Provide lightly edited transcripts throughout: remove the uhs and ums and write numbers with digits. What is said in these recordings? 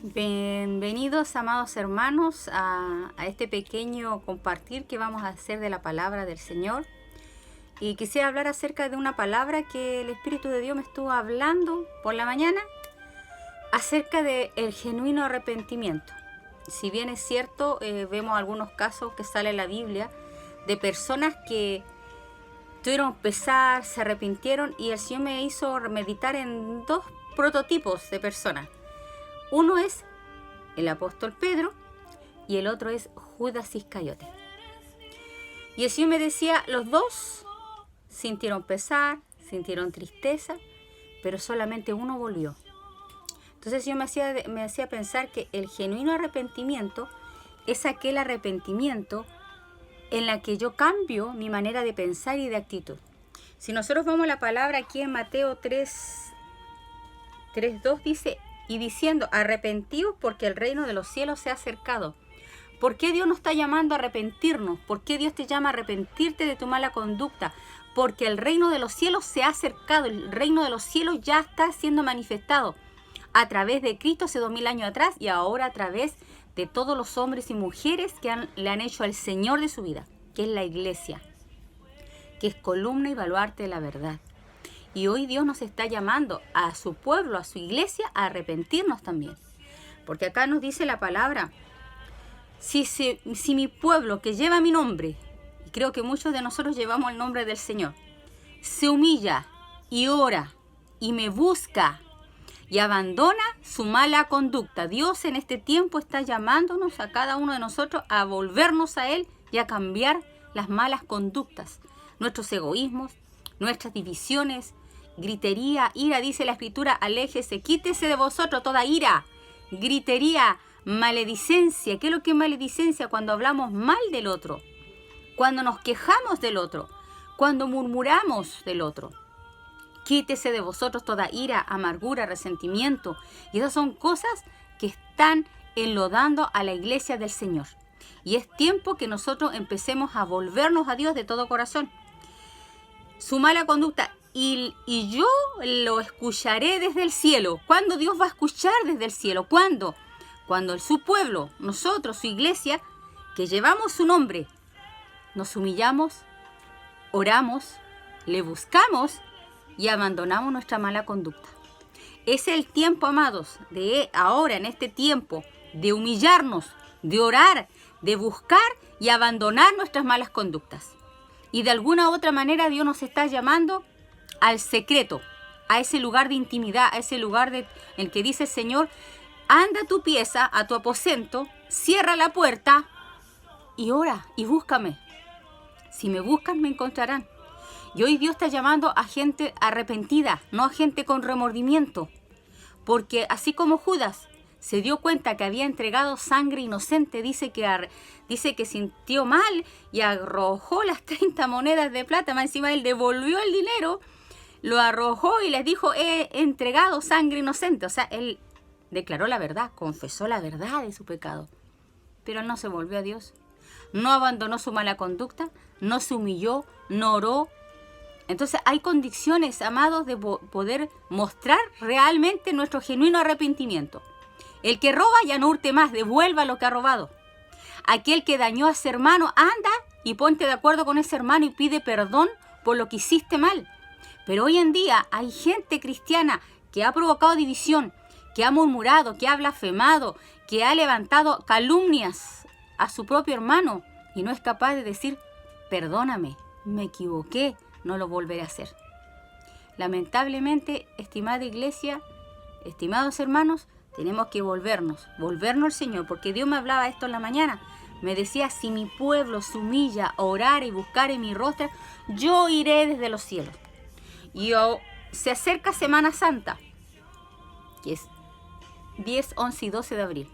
Bienvenidos, amados hermanos, a este pequeño compartir que vamos a hacer de la palabra del Señor. Y quisiera hablar acerca de una palabra que el Espíritu de Dios me estuvo hablando por la mañana, acerca del genuino arrepentimiento. Si bien es cierto, vemos algunos casos que sale en la Biblia de personas que tuvieron pesar, se arrepintieron, y el Señor me hizo meditar en dos prototipos de personas. Uno es el apóstol Pedro y el otro es Judas Iscariote. Y el Señor me decía, los dos sintieron pesar, sintieron tristeza, pero solamente uno volvió. Entonces el Señor me hacía pensar que el genuino arrepentimiento es aquel arrepentimiento en la que yo cambio mi manera de pensar y de actitud. Si nosotros vamos a la palabra aquí en Mateo 3:2 dice, y diciendo, arrepentíos porque el reino de los cielos se ha acercado. ¿Por qué Dios nos está llamando a arrepentirnos? ¿Por qué Dios te llama a arrepentirte de tu mala conducta? Porque el reino de los cielos se ha acercado. El reino de los cielos ya está siendo manifestado a través de Cristo hace 2000 años atrás, y ahora a través de todos los hombres y mujeres que le han hecho al Señor de su vida, que es la iglesia, que es columna y baluarte de la verdad. Y hoy Dios nos está llamando a su pueblo, a su iglesia, a arrepentirnos también. Porque acá nos dice la palabra, si mi pueblo que lleva mi nombre, y creo que muchos de nosotros llevamos el nombre del Señor, se humilla y ora y me busca y abandona su mala conducta. Dios en este tiempo está llamándonos a cada uno de nosotros a volvernos a Él y a cambiar las malas conductas, nuestros egoísmos, nuestras divisiones, gritería, ira, dice la Escritura, aléjese, quítese de vosotros toda ira, gritería, maledicencia. ¿Qué es lo que es maledicencia? Cuando hablamos mal del otro, cuando nos quejamos del otro, cuando murmuramos del otro. Quítese de vosotros toda ira, amargura, resentimiento. Y esas son cosas que están enlodando a la iglesia del Señor. Y es tiempo que nosotros empecemos a volvernos a Dios de todo corazón. Su mala conducta, y yo lo escucharé desde el cielo. ¿Cuándo Dios va a escuchar desde el cielo? ¿Cuándo? Cuando su pueblo, nosotros, su iglesia, que llevamos su nombre, nos humillamos, oramos, le buscamos y abandonamos nuestra mala conducta. Es el tiempo, amados, de ahora, en este tiempo, de humillarnos, de orar, de buscar y abandonar nuestras malas conductas. Y de alguna u otra manera Dios nos está llamando al secreto, a ese lugar de intimidad, a ese lugar en el que dice el Señor, anda a tu pieza, a tu aposento, cierra la puerta y ora y búscame. Si me buscan, me encontrarán. Y hoy Dios está llamando a gente arrepentida, no a gente con remordimiento. Porque así como Judas se dio cuenta que había entregado sangre inocente, dice que sintió mal y arrojó las 30 monedas de plata, más encima él devolvió el dinero, lo arrojó y les dijo, he entregado sangre inocente. O sea, él declaró la verdad, confesó la verdad de su pecado. Pero él no se volvió a Dios, no abandonó su mala conducta, no se humilló, no oró. Entonces hay condiciones, amados, de poder mostrar realmente nuestro genuino arrepentimiento. El que roba ya no hurte más, devuelva lo que ha robado. Aquel que dañó a su hermano, anda y ponte de acuerdo con ese hermano y pide perdón por lo que hiciste mal. Pero hoy en día hay gente cristiana que ha provocado división, que ha murmurado, que ha blasfemado, que ha levantado calumnias a su propio hermano y no es capaz de decir, perdóname, me equivoqué, no lo volveré a hacer. Lamentablemente, estimada iglesia, estimados hermanos, tenemos que volvernos al Señor, porque Dios me hablaba esto en la mañana. Me decía, si mi pueblo se humilla, orar y buscar en mi rostro, yo iré desde los cielos. Y se acerca Semana Santa, que es 10, 11 y 12 de abril.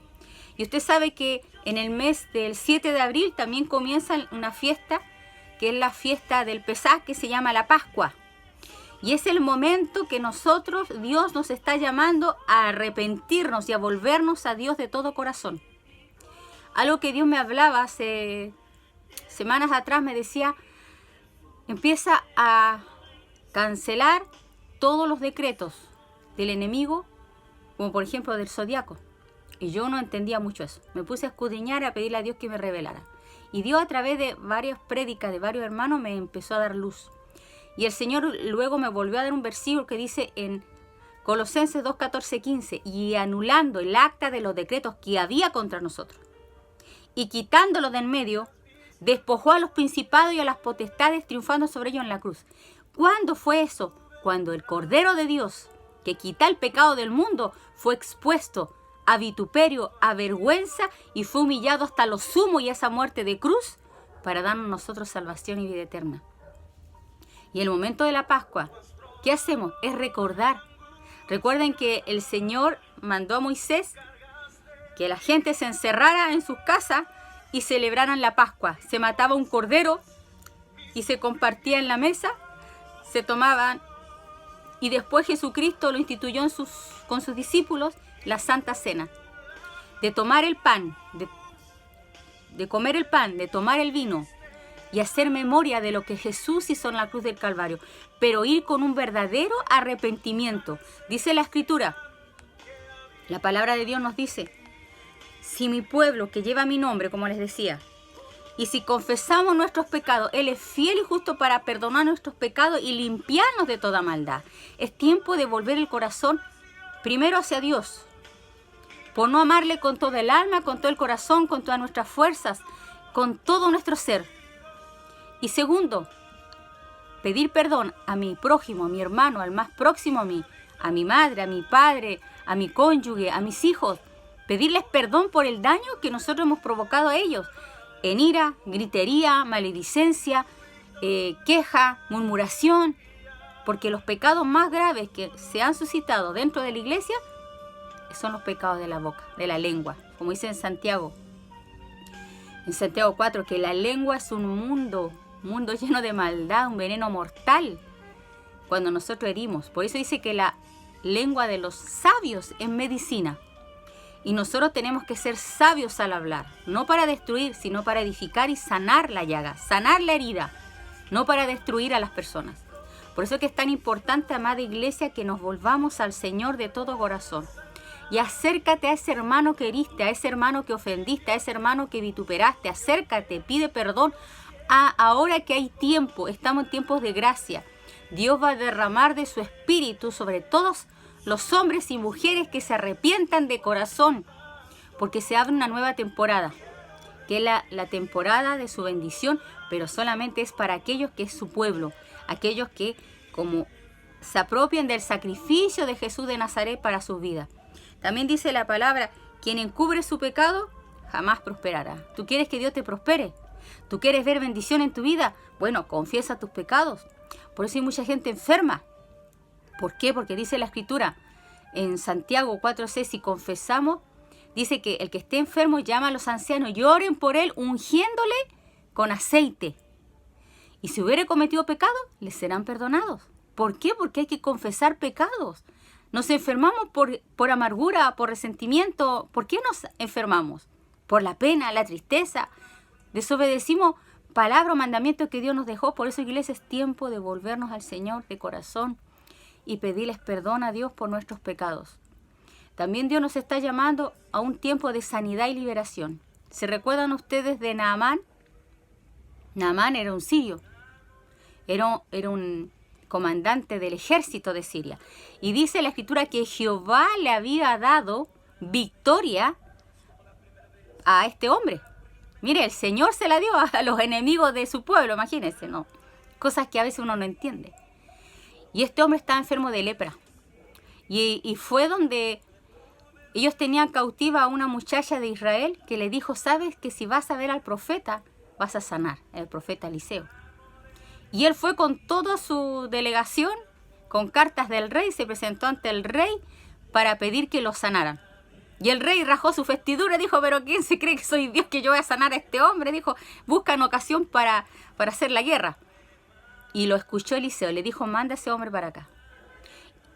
Y usted sabe que en el mes del 7 de abril también comienza una fiesta, que es la fiesta del Pesaj, que se llama la Pascua. Y es el momento que nosotros, Dios nos está llamando a arrepentirnos y a volvernos a Dios de todo corazón. Algo que Dios me hablaba hace semanas atrás, me decía, empieza a cancelar todos los decretos del enemigo, como por ejemplo del zodiaco. Y yo no entendía mucho eso. Me puse a escudriñar, a pedirle a Dios que me revelara. Y Dios, a través de varias prédicas de varios hermanos, me empezó a dar luz. Y el Señor luego me volvió a dar un versículo que dice en Colosenses 2, 14, 15, y anulando el acta de los decretos que había contra nosotros, y quitándolo de en medio, despojó a los principados y a las potestades, triunfando sobre ellos en la cruz. ¿Cuándo fue eso? Cuando el Cordero de Dios, que quita el pecado del mundo, fue expuesto a vituperio, a vergüenza, y fue humillado hasta lo sumo y esa muerte de cruz, para darnos nosotros salvación y vida eterna. Y el momento de la Pascua, ¿qué hacemos? Es recordar. Recuerden que el Señor mandó a Moisés que la gente se encerrara en sus casas y celebraran la Pascua. Se mataba un cordero y se compartía en la mesa, se tomaban, y después Jesucristo lo instituyó con sus discípulos, la Santa Cena. De tomar el pan, de comer el pan, de tomar el vino, y hacer memoria de lo que Jesús hizo en la cruz del Calvario, pero ir con un verdadero arrepentimiento. Dice la Escritura, la palabra de Dios nos dice, si mi pueblo que lleva mi nombre, como les decía, y si confesamos nuestros pecados, Él es fiel y justo para perdonar nuestros pecados y limpiarnos de toda maldad. Es tiempo de volver el corazón primero hacia Dios, por no amarle con todo el alma, con todo el corazón, con todas nuestras fuerzas, con todo nuestro ser. Y segundo, pedir perdón a mi prójimo, a mi hermano, al más próximo a mi madre, a mi padre, a mi cónyuge, a mis hijos. Pedirles perdón por el daño que nosotros hemos provocado a ellos. En ira, gritería, maledicencia, queja, murmuración. Porque los pecados más graves que se han suscitado dentro de la iglesia son los pecados de la boca, de la lengua. Como dice en Santiago 4, que la lengua es un mundo lleno de maldad, un veneno mortal cuando nosotros herimos. Por eso dice que la lengua de los sabios es medicina. Y nosotros tenemos que ser sabios al hablar, no para destruir, sino para edificar y sanar la llaga, sanar la herida, no para destruir a las personas. Por eso es que es tan importante, amada iglesia, que nos volvamos al Señor de todo corazón. Y acércate a ese hermano que heriste, a ese hermano que ofendiste, a ese hermano que vituperaste. Acércate, pide perdón. Ahora que hay tiempo, estamos en tiempos de gracia. Dios va a derramar de su espíritu sobre todos los hombres y mujeres que se arrepientan de corazón. Porque se abre una nueva temporada, que es la temporada de su bendición, pero solamente es para aquellos que es su pueblo. Aquellos que como se apropian del sacrificio de Jesús de Nazaret para su vida. También dice la palabra, quien encubre su pecado jamás prosperará. ¿Tú quieres que Dios te prospere? ¿Tú quieres ver bendición en tu vida? Bueno, confiesa tus pecados. Por eso hay mucha gente enferma. ¿Por qué? Porque dice la Escritura en Santiago 4:6, si confesamos, dice que el que esté enfermo llama a los ancianos y oren por él ungiéndole con aceite. Y si hubiere cometido pecado, les serán perdonados. ¿Por qué? Porque hay que confesar pecados. Nos enfermamos por amargura, por resentimiento. ¿Por qué nos enfermamos? Por la pena, la tristeza. Desobedecimos palabra o mandamiento que Dios nos dejó. Por eso, iglesia, es tiempo de volvernos al Señor de corazón y pedirles perdón a Dios por nuestros pecados. También Dios nos está llamando a un tiempo de sanidad y liberación. ¿Se recuerdan ustedes de Naamán? Naamán era un sirio. Era un comandante del ejército de Siria. Y dice la Escritura que Jehová le había dado victoria a este hombre. Mire, el Señor se la dio a los enemigos de su pueblo, imagínense, ¿no? Cosas que a veces uno no entiende. Y este hombre estaba enfermo de lepra. Y fue donde ellos tenían cautiva a una muchacha de Israel que le dijo, sabes que si vas a ver al profeta, vas a sanar, el profeta Eliseo. Y él fue con toda su delegación, con cartas del rey, se presentó ante el rey para pedir que lo sanaran. Y el rey rajó su vestidura y dijo, pero ¿quién se cree que soy Dios que yo voy a sanar a este hombre? Dijo, buscan ocasión para hacer la guerra. Y lo escuchó Eliseo, le dijo, manda a ese hombre para acá.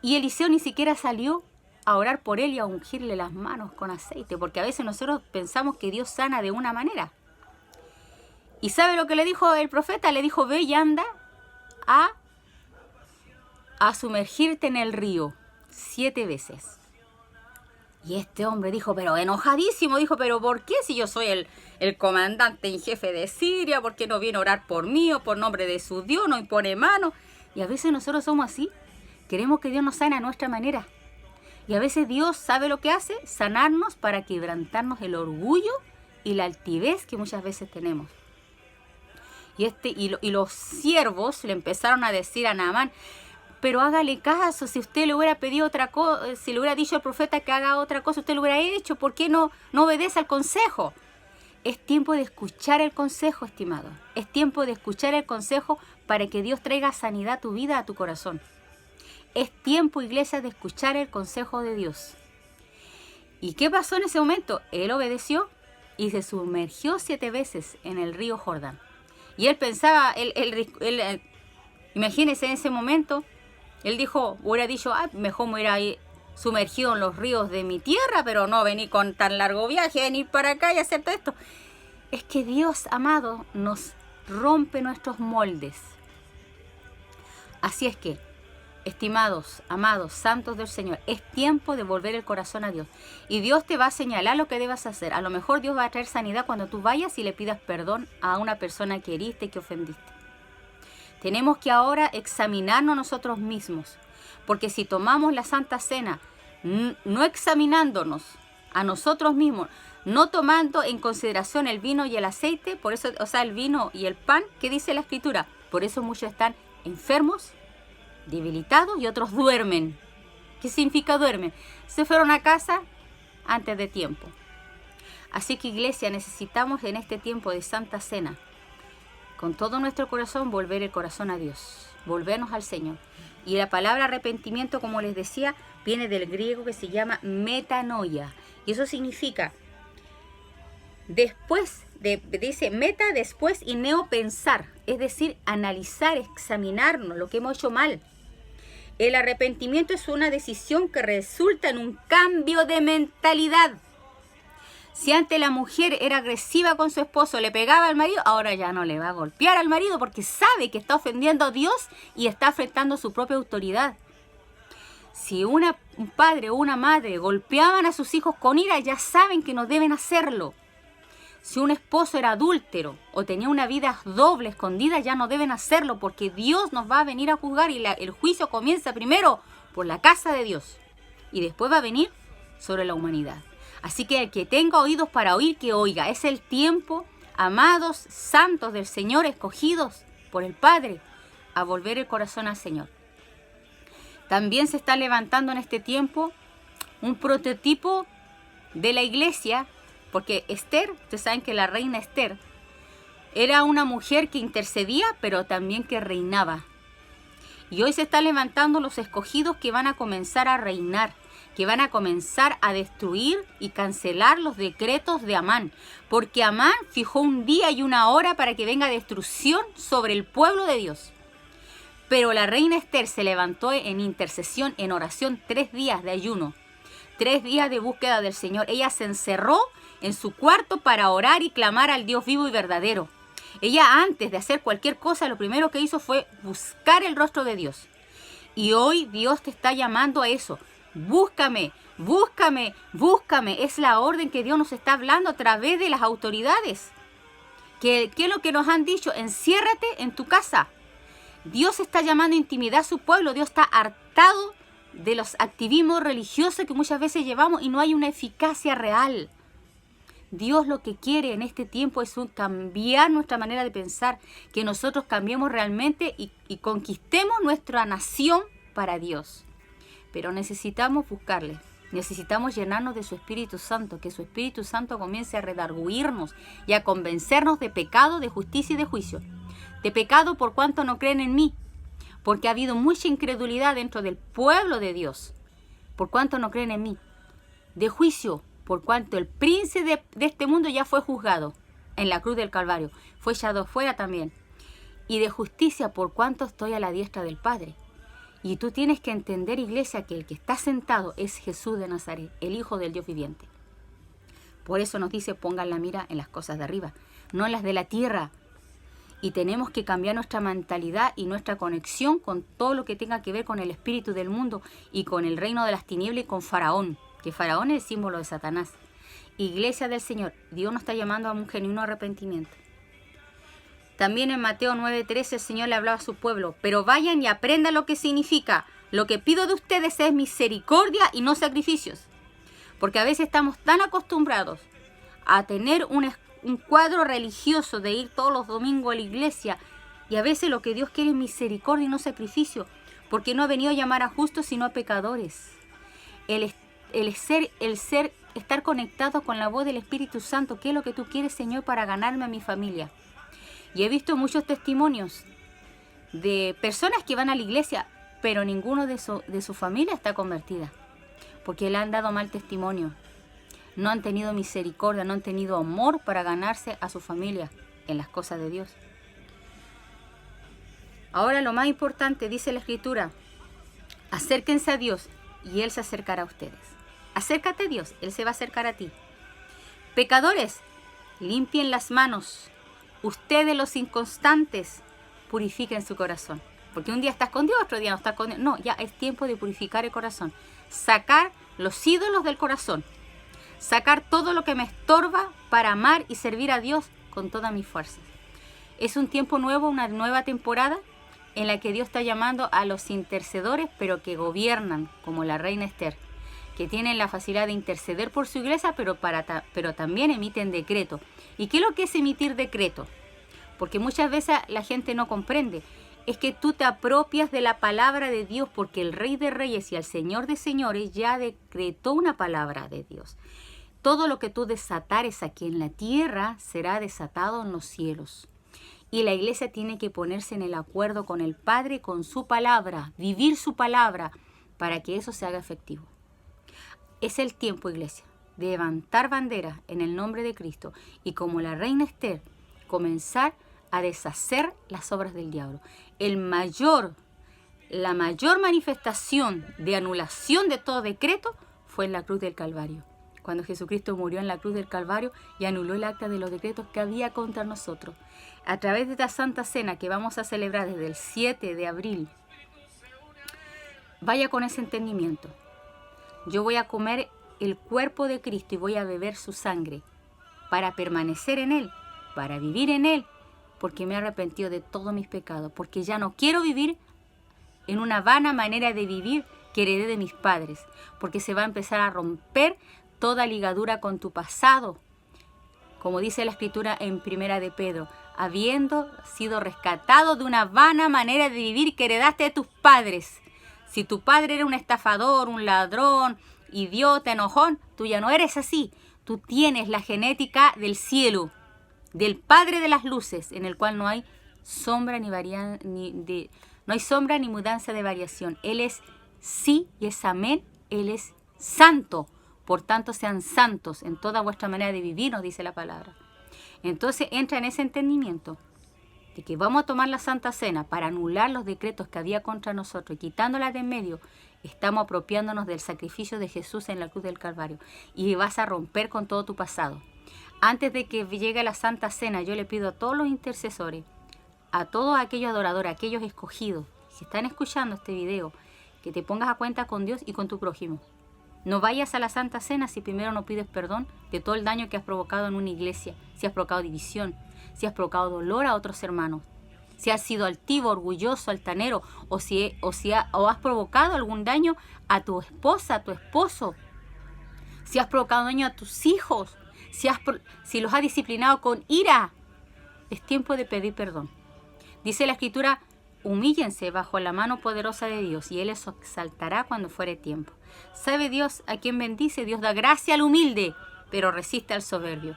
Y Eliseo ni siquiera salió a orar por él y a ungirle las manos con aceite, porque a veces nosotros pensamos que Dios sana de una manera. ¿Y sabe lo que le dijo el profeta? Le dijo, ve y anda a sumergirte en el río 7 veces. Y este hombre dijo, pero enojadísimo, dijo, pero ¿por qué si yo soy el comandante en jefe de Siria? ¿Por qué no viene a orar por mí o por nombre de su Dios? No impone mano. Y a veces nosotros somos así. Queremos que Dios nos sane a nuestra manera. Y a veces Dios sabe lo que hace, sanarnos para quebrantarnos el orgullo y la altivez que muchas veces tenemos. Y los siervos le empezaron a decir a Naamán, pero hágale caso, si usted le hubiera pedido otra cosa, si le hubiera dicho al profeta que haga otra cosa, usted lo hubiera hecho, ¿por qué no obedece al consejo? Es tiempo de escuchar el consejo, estimado. Es tiempo de escuchar el consejo para que Dios traiga sanidad a tu vida, a tu corazón. Es tiempo, iglesia, de escuchar el consejo de Dios. ¿Y qué pasó en ese momento? Él obedeció y se sumergió 7 veces en el río Jordán. Y él pensaba, imagínese en ese momento, él hubiera dicho, mejor me hubiera sumergido en los ríos de mi tierra, pero no venir con tan largo viaje, venir para acá y hacer todo esto. Es que Dios, amado, nos rompe nuestros moldes. Así es que, estimados, amados, santos del Señor, es tiempo de volver el corazón a Dios. Y Dios te va a señalar lo que debas hacer. A lo mejor Dios va a traer sanidad cuando tú vayas y le pidas perdón a una persona que heriste, que ofendiste. Tenemos que ahora examinarnos nosotros mismos. Porque si tomamos la Santa Cena, no examinándonos a nosotros mismos, no tomando en consideración el vino y el aceite, por eso, o sea, el vino y el pan, ¿qué dice la Escritura? Por eso muchos están enfermos, debilitados y otros duermen. ¿Qué significa duermen? Se fueron a casa antes de tiempo. Así que, iglesia, necesitamos en este tiempo de Santa Cena, con todo nuestro corazón, volver el corazón a Dios, volvernos al Señor. Y la palabra arrepentimiento, como les decía, viene del griego que se llama metanoia. Y eso significa después, dice meta, después, y neo, pensar. Es decir, analizar, examinarnos lo que hemos hecho mal. El arrepentimiento es una decisión que resulta en un cambio de mentalidad. Si antes la mujer era agresiva con su esposo, le pegaba al marido, ahora ya no le va a golpear al marido porque sabe que está ofendiendo a Dios y está afectando su propia autoridad. Si un padre o una madre golpeaban a sus hijos con ira, ya saben que no deben hacerlo. Si un esposo era adúltero o tenía una vida doble, escondida, ya no deben hacerlo porque Dios nos va a venir a juzgar y el juicio comienza primero por la casa de Dios y después va a venir sobre la humanidad. Así que el que tenga oídos para oír, que oiga. Es el tiempo, amados, santos del Señor, escogidos por el Padre, a volver el corazón al Señor. También se está levantando en este tiempo un prototipo de la iglesia, porque Esther, ustedes saben que la reina Esther era una mujer que intercedía, pero también que reinaba. Y hoy se están levantando los escogidos que van a comenzar a reinar, que van a comenzar a destruir y cancelar los decretos de Amán, porque Amán fijó un día y una hora para que venga destrucción sobre el pueblo de Dios. Pero la reina Esther se levantó en intercesión, en oración, 3 días de ayuno, 3 días de búsqueda del Señor. Ella se encerró en su cuarto para orar y clamar al Dios vivo y verdadero. Ella, antes de hacer cualquier cosa, lo primero que hizo fue buscar el rostro de Dios. Y hoy Dios te está llamando a eso. Búscame, búscame, búscame. Es la orden que Dios nos está hablando a través de las autoridades. ¿Qué es lo que nos han dicho? Enciérrate en tu casa. Dios está llamando a intimidad a su pueblo. Dios está hartado de los activismos religiosos que muchas veces llevamos y no hay una eficacia real. Dios lo que quiere en este tiempo es cambiar nuestra manera de pensar, que nosotros cambiemos realmente y conquistemos nuestra nación para Dios. Pero necesitamos buscarle, necesitamos llenarnos de su Espíritu Santo, que su Espíritu Santo comience a redarguirnos y a convencernos de pecado, de justicia y de juicio. De pecado por cuanto no creen en mí, porque ha habido mucha incredulidad dentro del pueblo de Dios, por cuanto no creen en mí. De juicio, por cuanto el príncipe de este mundo ya fue juzgado en la cruz del Calvario, fue echado fuera también. Y de justicia, por cuanto estoy a la diestra del Padre. Y tú tienes que entender, iglesia, que el que está sentado es Jesús de Nazaret, el Hijo del Dios viviente. Por eso nos dice, pongan la mira en las cosas de arriba, no en las de la tierra. Y tenemos que cambiar nuestra mentalidad y nuestra conexión con todo lo que tenga que ver con el espíritu del mundo y con el reino de las tinieblas y con Faraón. que Faraón es el símbolo de Satanás. Iglesia del Señor, Dios nos está llamando a un genuino arrepentimiento. También en Mateo 9:13 el Señor le hablaba a su pueblo, pero vayan y aprendan lo que significa. Lo que pido de ustedes es misericordia y no sacrificios. Porque a veces estamos tan acostumbrados a tener un cuadro religioso de ir todos los domingos a la iglesia, y a veces lo que Dios quiere es misericordia y no sacrificio, porque no ha venido a llamar a justos sino a pecadores. Estar conectado con la voz del Espíritu Santo. ¿Qué es lo que tú quieres, Señor, para ganarme a mi familia? Y he visto muchos testimonios de personas que van a la iglesia, pero ninguno de su familia está convertida, porque le han dado mal testimonio. No han tenido misericordia, no han tenido amor para ganarse a su familia en las cosas de Dios. Ahora lo más importante, dice la Escritura, acérquense a Dios y Él se acercará a ustedes. Acércate a Dios, Él se va a acercar a ti. Pecadores, limpien las manos. Ustedes los inconstantes, purifiquen su corazón. Porque un día estás con Dios, otro día no estás con Dios. No, ya es tiempo de purificar el corazón. Sacar los ídolos del corazón. Sacar todo lo que me estorba para amar y servir a Dios con todas mis fuerzas. Es un tiempo nuevo, una nueva temporada en la que Dios está llamando a los intercedores, pero que gobiernan, como la reina Esther, que tienen la facilidad de interceder por su iglesia, pero también emiten decreto. ¿Y qué es lo que es emitir decreto? Porque muchas veces la gente no comprende. Es que tú te apropias de la palabra de Dios, porque el Rey de Reyes y el Señor de Señores ya decretó una palabra de Dios. Todo lo que tú desatares aquí en la tierra será desatado en los cielos. Y la iglesia tiene que ponerse en el acuerdo con el Padre, con su palabra, vivir su palabra, para que eso se haga efectivo. Es el tiempo, iglesia, de levantar bandera en el nombre de Cristo y, como la reina Esther, comenzar a deshacer las obras del diablo. La mayor manifestación de anulación de todo decreto fue en la cruz del Calvario. Cuando Jesucristo murió en la cruz del Calvario y anuló el acta de los decretos que había contra nosotros. A través de esta Santa Cena que vamos a celebrar desde el 7 de abril, vaya con ese entendimiento. Yo voy a comer el cuerpo de Cristo y voy a beber su sangre para permanecer en Él, para vivir en Él, porque me he arrepentido de todos mis pecados, porque ya no quiero vivir en una vana manera de vivir que heredé de mis padres, porque se va a empezar a romper toda ligadura con tu pasado, como dice la Escritura en Primera de Pedro, habiendo sido rescatado de una vana manera de vivir que heredaste de tus padres. Si tu padre era un estafador, un ladrón, idiota, enojón, tú ya no eres así. Tú tienes la genética del cielo, del Padre de las luces, en el cual no hay sombra no hay sombra ni mudanza de variación. Él es sí y es amén. Él es santo. Por tanto, sean santos en toda vuestra manera de vivir, nos dice la palabra. Entonces entra en ese entendimiento de que vamos a tomar la Santa Cena para anular los decretos que había contra nosotros y quitándolas de en medio, estamos apropiándonos del sacrificio de Jesús en la cruz del Calvario y vas a romper con todo tu pasado. Antes de que llegue la Santa Cena, yo le pido a todos los intercesores, a todos aquellos adoradores, a aquellos escogidos, si están escuchando este video, que te pongas a cuenta con Dios y con tu prójimo. No vayas a la Santa Cena si primero no pides perdón de todo el daño que has provocado en una iglesia, si has provocado división, si has provocado dolor a otros hermanos, si has sido altivo, orgulloso, altanero, o has provocado algún daño a tu esposa, a tu esposo, si has provocado daño a tus hijos, si los has disciplinado con ira. Es tiempo de pedir perdón. Dice la Escritura, humíllense bajo la mano poderosa de Dios y Él les exaltará cuando fuere tiempo. ¿Sabe Dios a quien bendice? Dios da gracia al humilde, pero resiste al soberbio.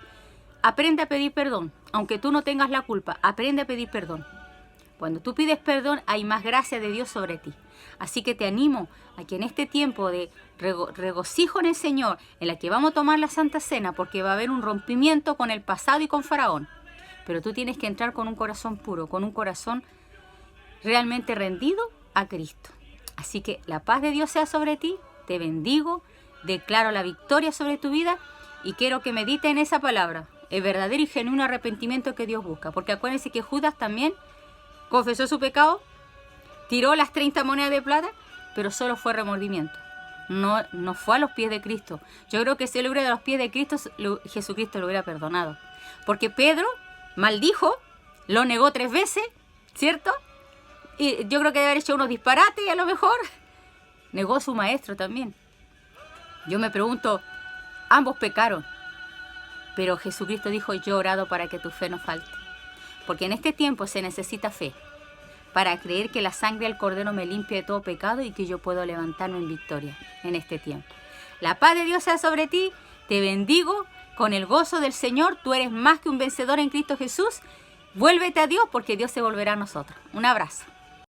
Aprende a pedir perdón. Aunque tú no tengas la culpa, aprende a pedir perdón. Cuando tú pides perdón, hay más gracia de Dios sobre ti. Así que te animo a que en este tiempo de regocijo en el Señor, en la que vamos a tomar la Santa Cena, porque va a haber un rompimiento con el pasado y con Faraón. Pero tú tienes que entrar con un corazón puro, con un corazón realmente rendido a Cristo. Así que la paz de Dios sea sobre ti. Te bendigo, declaro la victoria sobre tu vida y quiero que medite en esa palabra, el verdadero y genuino arrepentimiento que Dios busca. Porque acuérdense que Judas también confesó su pecado, tiró las 30 monedas de plata, pero solo fue remordimiento. no fue a los pies de Cristo. Yo creo que si él hubiera ido a los pies de Cristo, Jesucristo lo hubiera perdonado. Porque Pedro maldijo, lo negó 3 veces, ¿cierto? Y yo creo que debe haber hecho unos disparates y a lo mejor negó a su maestro también. Yo me pregunto, ambos pecaron. Pero Jesucristo dijo, yo he orado para que tu fe no falte. Porque en este tiempo se necesita fe para creer que la sangre del Cordero me limpia de todo pecado y que yo puedo levantarme en victoria en este tiempo. La paz de Dios sea sobre ti. Te bendigo con el gozo del Señor. Tú eres más que un vencedor en Cristo Jesús. Vuélvete a Dios porque Dios se volverá a nosotros. Un abrazo.